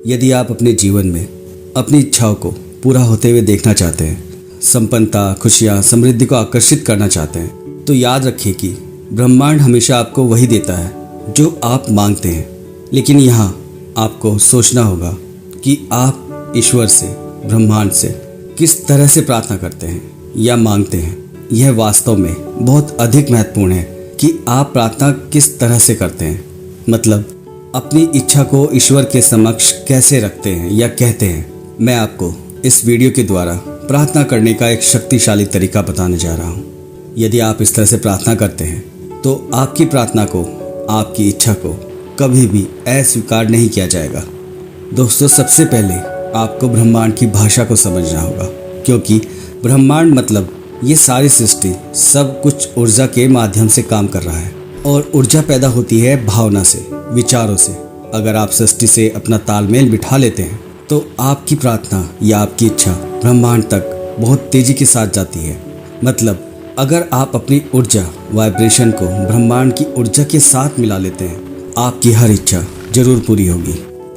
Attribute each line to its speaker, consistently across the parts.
Speaker 1: यदि आप अपने जीवन में अपनी इच्छाओं को पूरा होते हुए देखना चाहते हैं, संपन्नता, खुशियाँ, समृद्धि को आकर्षित करना चाहते हैं, तो याद रखिए कि ब्रह्मांड हमेशा आपको वही देता है जो आप मांगते हैं। लेकिन यहाँ आपको सोचना होगा कि आप ईश्वर से, ब्रह्मांड से किस तरह से प्रार्थना करते हैं या मांगते हैं। यह वास्तव में बहुत अधिक महत्वपूर्ण है कि आप प्रार्थना किस तरह से करते हैं, मतलब अपनी इच्छा को ईश्वर के समक्ष कैसे रखते हैं या कहते हैं। मैं आपको इस वीडियो के द्वारा प्रार्थना करने का एक शक्तिशाली तरीका बताने जा रहा हूँ। यदि आप इस तरह से प्रार्थना करते हैं तो आपकी प्रार्थना को, आपकी इच्छा को कभी भी अस्वीकार नहीं किया जाएगा। दोस्तों, सबसे पहले आपको ब्रह्मांड की भाषा को समझना होगा, क्योंकि ब्रह्मांड मतलब ये सारी सृष्टि सब कुछ ऊर्जा के माध्यम से काम कर रहा है और ऊर्जा पैदा होती है भावना से, विचारों से। अगर आप सृष्टि से अपना तालमेल बिठा लेते हैं तो आपकी प्रार्थना या आपकी इच्छा ब्रह्मांड तक बहुत तेजी के साथ जाती है। मतलब अगर आप अपनी ऊर्जा, वाइब्रेशन को ब्रह्मांड की ऊर्जा के साथ मिला लेते हैं, आपकी हर इच्छा जरूर पूरी होगी।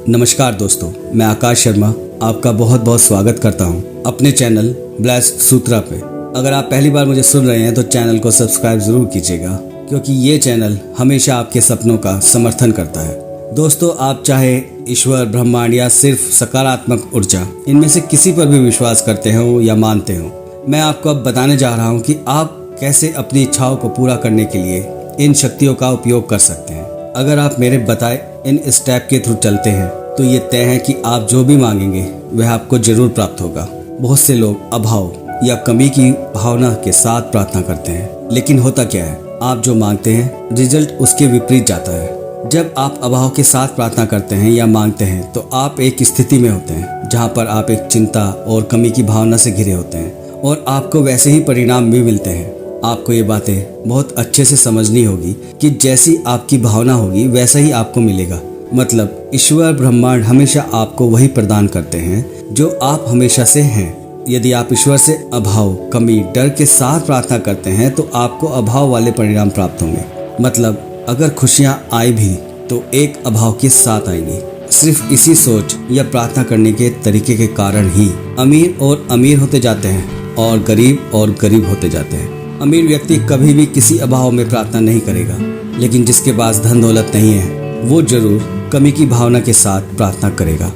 Speaker 1: नमस्कार दोस्तों, मैं आकाश शर्मा आपका बहुत बहुत स्वागत करता हूँ अपने चैनल ब्लेस्ड सूत्रा पे। अगर आप पहली बार मुझे सुन रहे हैं तो चैनल को सब्सक्राइब जरूर कीजिएगा, क्योंकि ये चैनल हमेशा आपके सपनों का समर्थन करता है। दोस्तों, आप चाहे ईश्वर, ब्रह्मांड या सिर्फ सकारात्मक ऊर्जा, इनमें से किसी पर भी विश्वास करते हो या मानते हो, मैं आपको अब बताने जा रहा हूँ कि आप कैसे अपनी इच्छाओं को पूरा करने के लिए इन शक्तियों का उपयोग कर सकते हैं। अगर आप मेरे बताए इन स्टेप के थ्रू चलते हैं तो ये तय है कि आप जो भी मांगेंगे वह आपको जरूर प्राप्त होगा। बहुत से लोग अभाव या कमी की भावना के साथ प्रार्थना करते हैं, लेकिन होता क्या है, आप जो मांगते हैं रिजल्ट उसके विपरीत जाता है। जब आप अभाव के साथ प्रार्थना करते हैं या मांगते हैं तो आप एक स्थिति में होते हैं जहां पर आप एक चिंता और कमी की भावना से घिरे होते हैं और आपको वैसे ही परिणाम भी मिलते हैं। आपको ये बातें बहुत अच्छे से समझनी होगी कि जैसी आपकी भावना होगी वैसा ही आपको मिलेगा। मतलब ईश्वर, ब्रह्मांड हमेशा आपको वही प्रदान करते हैं जो आप हमेशा से हैं। यदि आप ईश्वर से अभाव, कमी, डर के साथ प्रार्थना करते हैं तो आपको अभाव वाले परिणाम प्राप्त होंगे। मतलब अगर खुशियां आई भी तो एक अभाव के साथ आएंगी। सिर्फ इसी सोच या प्रार्थना करने के तरीके के कारण ही अमीर और अमीर होते जाते हैं और गरीब होते जाते हैं। अमीर व्यक्ति कभी भी किसी अभाव में प्रार्थना नहीं करेगा, लेकिन जिसके पास धन दौलत नहीं है वो जरूर कमी की भावना के साथ प्रार्थना करेगा।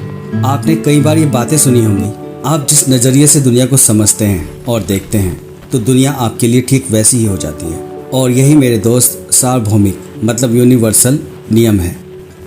Speaker 1: आपने कई बार ये बातें सुनी होंगी, आप जिस नजरिए से दुनिया को समझते हैं और देखते हैं तो दुनिया आपके लिए ठीक वैसी ही हो जाती है। और यही मेरे दोस्त सार्वभौमिक मतलब यूनिवर्सल नियम है।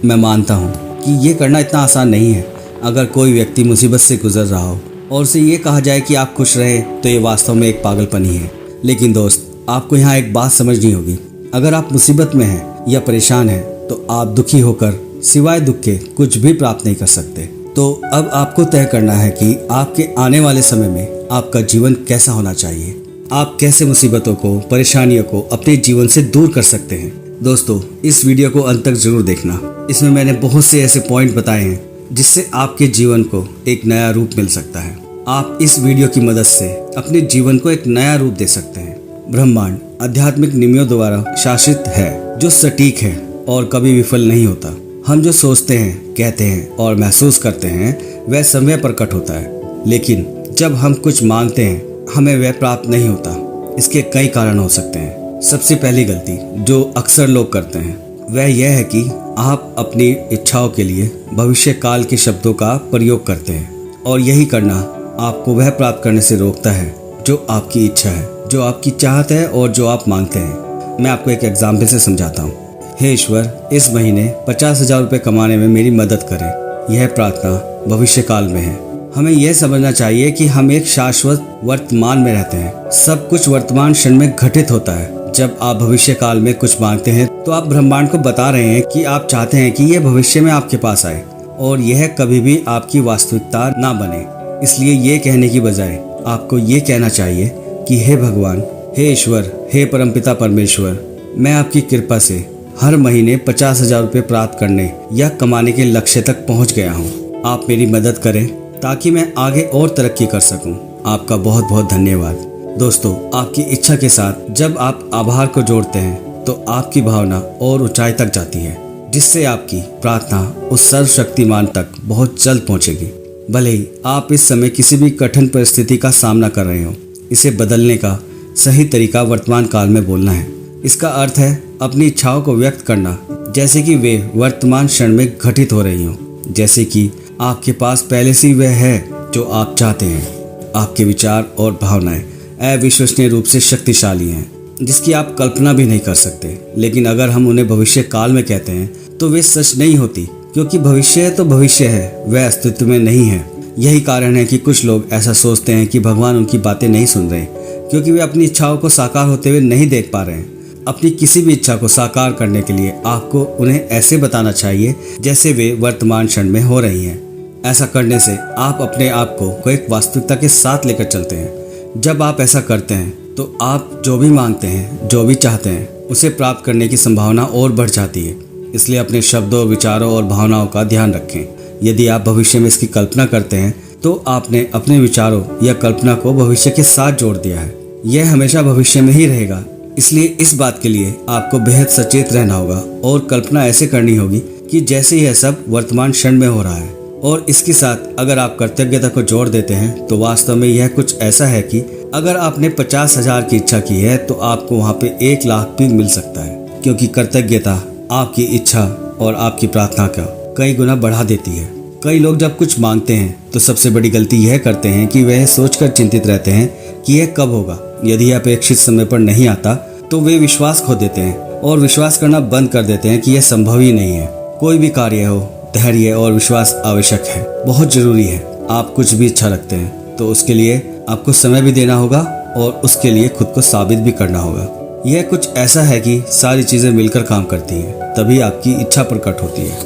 Speaker 1: मैं मानता हूँ कि ये करना इतना आसान नहीं है। अगर कोई व्यक्ति मुसीबत से गुजर रहा हो और उसे ये कहा जाए कि आप खुश रहें तो ये वास्तव में एक पागलपनी है। लेकिन दोस्त, आपको यहाँ एक बात समझनी होगी, अगर आप मुसीबत में हैं या परेशान हैं तो आप दुखी होकर सिवाय दुख के कुछ भी प्राप्त नहीं कर सकते। तो अब आपको तय करना है कि आपके आने वाले समय में आपका जीवन कैसा होना चाहिए। आप कैसे मुसीबतों को, परेशानियों को अपने जीवन से दूर कर सकते हैं। दोस्तों, इस वीडियो को अंत तक जरूर देखना। इसमें मैंने बहुत से ऐसे पॉइंट बताए हैं जिससे आपके जीवन को एक नया रूप मिल सकता है। आप इस वीडियो की मदद से अपने जीवन को एक नया रूप दे सकते हैं। ब्रह्मांड आध्यात्मिक नियमों द्वारा शासित है, जो सटीक है और कभी विफल नहीं होता। हम जो सोचते हैं, कहते हैं और महसूस करते हैं वह समय पर प्रकट होता है, लेकिन जब हम कुछ मांगते हैं हमें वह प्राप्त नहीं होता। इसके कई कारण हो सकते हैं। सबसे पहली गलती जो अक्सर लोग करते हैं वह यह है कि आप अपनी इच्छाओं के लिए भविष्य काल के शब्दों का प्रयोग करते हैं, और यही करना आपको वह प्राप्त करने से रोकता है जो आपकी इच्छा है, जो आपकी चाहत है और जो आप मांगते हैं। मैं आपको एक एग्जाम्पल से समझाता हूँ। हे ईश्वर, इस महीने 50,000 रुपये कमाने में मेरी मदद करें। यह प्रार्थना भविष्य काल में है। हमें यह समझना चाहिए कि हम एक शाश्वत वर्तमान में रहते हैं। सब कुछ वर्तमान क्षण में घटित होता है। जब आप भविष्य काल में कुछ मांगते हैं तो आप ब्रह्मांड को बता रहे हैं कि आप चाहते हैं कि यह भविष्य में आपके पास आए और यह कभी भी आपकी वास्तविकता ना बने। इसलिए ये कहने की बजाय आपको ये कहना चाहिए कि हे भगवान, हे ईश्वर, हे परमपिता परमेश्वर, मैं आपकी कृपा से हर महीने 50,000 रुपये प्राप्त करने या कमाने के लक्ष्य तक पहुंच गया हूं। आप मेरी मदद करें ताकि मैं आगे और तरक्की कर सकूं। आपका बहुत बहुत धन्यवाद। दोस्तों, आपकी इच्छा के साथ जब आप आभार को जोड़ते हैं तो आपकी भावना और ऊंचाई तक जाती है। जिससे आपकी प्रार्थना उस सर्वशक्तिमान तक बहुत जल्द पहुंचेगी। भले ही आप इस समय किसी भी कठिन परिस्थिति का सामना कर रहे हो, इसे बदलने का सही तरीका वर्तमान काल में बोलना है। इसका अर्थ है अपनी इच्छाओं को व्यक्त करना जैसे कि वे वर्तमान क्षण में घटित हो रही हों, जैसे कि आपके पास पहले से ही वह है जो आप चाहते हैं। आपके विचार और भावनाएं अविश्वसनीय रूप से शक्तिशाली हैं, जिसकी आप कल्पना भी नहीं कर सकते। लेकिन अगर हम उन्हें भविष्य काल में कहते हैं तो वे सच नहीं होती, क्योंकि भविष्य तो भविष्य है, वह अस्तित्व में नहीं है। यही कारण है कि कुछ लोग ऐसा सोचते हैं कि भगवान उनकी बातें नहीं सुन रहे, क्योंकि वे अपनी इच्छाओं को साकार होते हुए नहीं देख पा रहे हैं। अपनी किसी भी इच्छा को साकार करने के लिए आपको उन्हें ऐसे बताना चाहिए जैसे वे वर्तमान क्षण में हो रही हैं। ऐसा करने से आप अपने आप को एक वास्तविकता के साथ लेकर चलते हैं। जब आप ऐसा करते हैं तो आप जो भी मांगते हैं, जो भी चाहते हैं, उसे प्राप्त करने की संभावना और बढ़ जाती है। इसलिए अपने शब्दों, विचारों और भावनाओं का ध्यान रखें। यदि आप भविष्य में इसकी कल्पना करते हैं तो आपने अपने विचारों या कल्पना को भविष्य के साथ जोड़ दिया है। यह हमेशा भविष्य में ही रहेगा। इसलिए इस बात के लिए आपको बेहद सचेत रहना होगा और कल्पना ऐसे करनी होगी कि जैसे यह सब वर्तमान क्षण में हो रहा है। और इसके साथ अगर आप कृतज्ञता को जोड़ देते हैं तो वास्तव में यह कुछ ऐसा है कि अगर आपने 50,000 की इच्छा की है तो आपको वहाँ पे 1 लाख भी मिल सकता है, क्योंकि कृतज्ञता आपकी इच्छा और आपकी प्रार्थना का कई गुना बढ़ा देती है। कई लोग जब कुछ मांगते हैं तो सबसे बड़ी गलती यह करते हैं कि वह सोचकर चिंतित रहते हैं कि यह कब होगा। यदि अपेक्षित समय पर नहीं आता तो वे विश्वास खो देते हैं और विश्वास करना बंद कर देते हैं कि यह संभव ही नहीं है। कोई भी कार्य हो, धैर्य और विश्वास आवश्यक है, बहुत जरूरी है। आप कुछ भी इच्छा रखते हैं तो उसके लिए आपको समय भी देना होगा और उसके लिए खुद को साबित भी करना होगा। यह कुछ ऐसा है कि सारी चीजें मिलकर काम करती हैं, तभी आपकी इच्छा प्रकट होती है।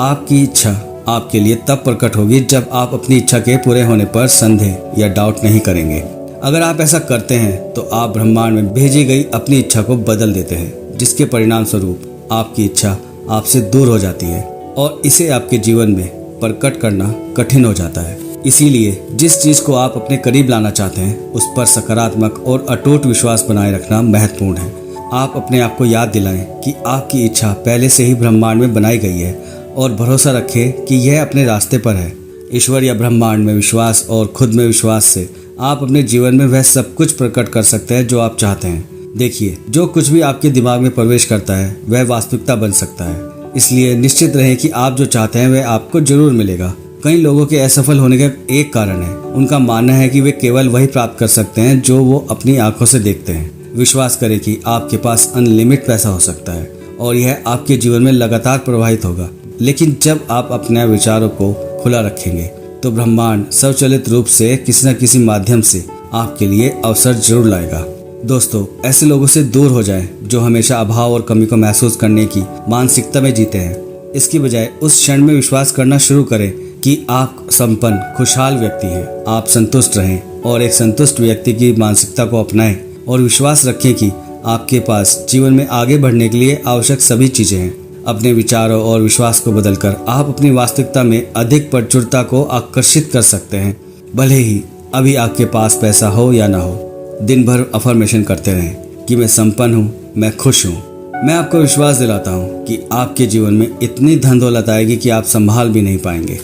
Speaker 1: आपकी इच्छा आपके लिए तब प्रकट होगी जब आप अपनी इच्छा के पूरे होने पर संदेह या डाउट नहीं करेंगे। अगर आप ऐसा करते हैं तो आप ब्रह्मांड में भेजी गई अपनी इच्छा को बदल देते हैं, जिसके परिणाम स्वरूप आपकी इच्छा आपसे दूर हो जाती है और इसे आपके जीवन में प्रकट करना कठिन हो जाता है। इसीलिए जिस चीज को आप अपने करीब लाना चाहते हैं उस पर सकारात्मक और अटूट विश्वास बनाए रखना महत्वपूर्ण है। आप अपने आप को याद दिलाएं कि आपकी इच्छा पहले से ही ब्रह्मांड में बनाई गई है और भरोसा रखें कि यह अपने रास्ते पर है। ईश्वर या ब्रह्मांड में विश्वास और खुद में विश्वास से आप अपने जीवन में वह सब कुछ प्रकट कर सकते हैं जो आप चाहते हैं। देखिए, जो कुछ भी आपके दिमाग में प्रवेश करता है वह वास्तविकता बन सकता है। इसलिए निश्चित रहें कि आप जो चाहते हैं वह आपको जरूर मिलेगा। कई लोगों के असफल होने का एक कारण है उनका मानना है कि वे केवल वही प्राप्त कर सकते हैं जो वो अपनी आंखों से देखते हैं। विश्वास करें कि आपके पास अनलिमिट पैसा हो सकता है और यह आपके जीवन में लगातार प्रवाहित होगा। लेकिन जब आप अपने विचारों को खुला रखेंगे तो ब्रह्मांड स्वचालित रूप से किसी न किसी माध्यम से आपके लिए अवसर जरूर लाएगा। दोस्तों, ऐसे लोगों से दूर हो जाएं जो हमेशा अभाव और कमी को महसूस करने की मानसिकता में जीते हैं। इसकी बजाय उस क्षण में विश्वास करना शुरू करें कि आप संपन्न, खुशहाल व्यक्ति हैं। आप संतुष्ट रहें और एक संतुष्ट व्यक्ति की मानसिकता को अपनाएं और विश्वास रखें कि आपके पास जीवन में आगे बढ़ने के लिए आवश्यक सभी चीजें हैं। अपने विचारों और विश्वास को बदलकर आप अपनी वास्तविकता में अधिक प्रचुरता को आकर्षित कर सकते हैं। भले ही अभी आपके पास पैसा हो या ना हो, दिन भर अफर्मेशन करते रहें कि मैं संपन्न हूँ, मैं खुश हूँ। मैं आपको विश्वास दिलाता हूँ कि आपके जीवन में इतनी धन दौलत आएगी कि आप संभाल भी नहीं पाएंगे।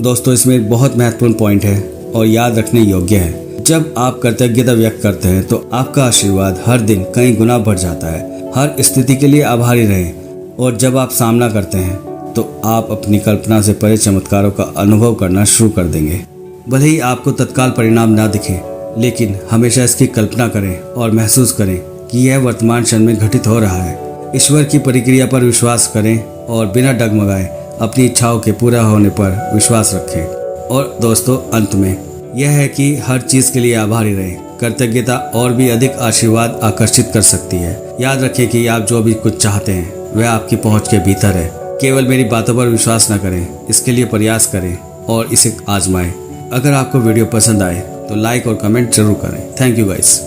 Speaker 1: दोस्तों, इसमें एक बहुत महत्वपूर्ण पॉइंट है और याद रखने योग्य है। जब आप कृतज्ञता व्यक्त करते हैं तो आपका आशीर्वाद हर दिन कई गुना बढ़ जाता है। हर स्थिति के लिए आभारी रहें और जब आप सामना करते हैं तो आप अपनी कल्पना से परे चमत्कारों का अनुभव करना शुरू कर देंगे। भले ही आपको तत्काल परिणाम ना दिखे, लेकिन हमेशा इसकी कल्पना करें और महसूस करें कि यह वर्तमान क्षण में घटित हो रहा है। ईश्वर की प्रक्रिया पर विश्वास करें और बिना डगमगाए अपनी इच्छाओं के पूरा होने पर विश्वास रखें। और दोस्तों, अंत में यह है कि हर चीज के लिए आभारी रहें। कृतज्ञता और भी अधिक आशीर्वाद आकर्षित कर सकती है। याद रखें कि आप जो भी कुछ चाहते हैं वह आपकी पहुंच के भीतर है। केवल मेरी बातों पर विश्वास न करें, इसके लिए प्रयास करें और इसे आजमाएं। अगर आपको वीडियो पसंद आए तो लाइक और कमेंट जरूर करें। Thank you guys.